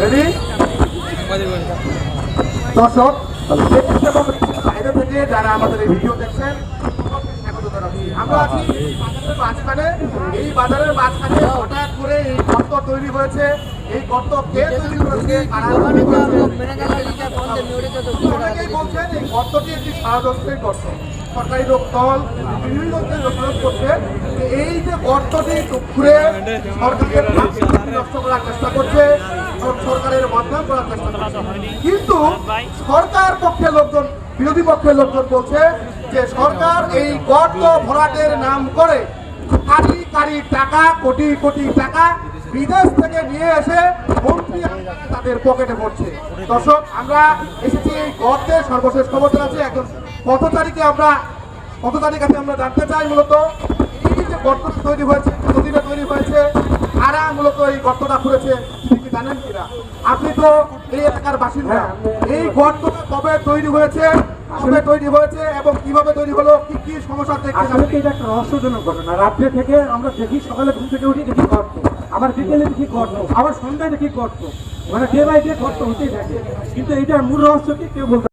Ready? দর্শক বাইরে থেকে যারা আমাদের এই ভিডিও দেখছেন আমরা আছি বাজারের মাঝখানে। এই বাজারের মাঝখানে হঠাৎ করে এই গর্ত তৈরি হয়েছে। এই গর্ত কে তৈরি করেছে, কারা তৈরি করেছে? অনেকেই বলছেন এই গর্তটি একটি ষড়যন্ত্রের গর্ত। সরকারি দল বিভিন্ন দোষারোপ করছে যে এই যে গর্তটি ঘুরে সরকারের নষ্ট করার চেষ্টা করছে, সরকারের বদনাম করার চেষ্টা করছে। কিন্তু সরকার পক্ষের লোকজন, বিরোধী পক্ষের লোকজন বলছে যে সরকার এই গর্ত ভরাটের নাম করে কারি কারি টাকা, কোটি কোটি টাকা বিদেশ থেকে নিয়ে এসে মন্ত্রী তাদের পকেটে পড়ছে। দর্শক, আমরা এসেছি এই গর্তের সর্বশেষ খবর জানাচ্ছি। এখন কত তারিখে আমরা জানতে চাই মূলত এই যে গর্ত তৈরি হয়েছে, কতদিনে তৈরি হয়েছে, কারা মূলত এই গর্তটা খুঁড়েছে কি জানেন কিনা? আপনি তো এই এলাকার বাসিন্দা। এই গর্তটা কবে তৈরি হয়েছে এবং কিভাবে তৈরি হলো, কি কি সমস্যা দেখতে যাবেন? এটা একটা রহস্যজনক ঘটনা। রাত্রে থেকে আমরা দেখি, সকালে ঘুম থেকে উঠি দেখি গর্ত, আবার বিকেলে দেখি গর্ত, আবার সন্ধ্যায় দেখি গর্ত, মানে ডে বাই ডে গর্ত হতেই থাকে। কিন্তু এইটার মূল রহস্য কি কেউ বলতে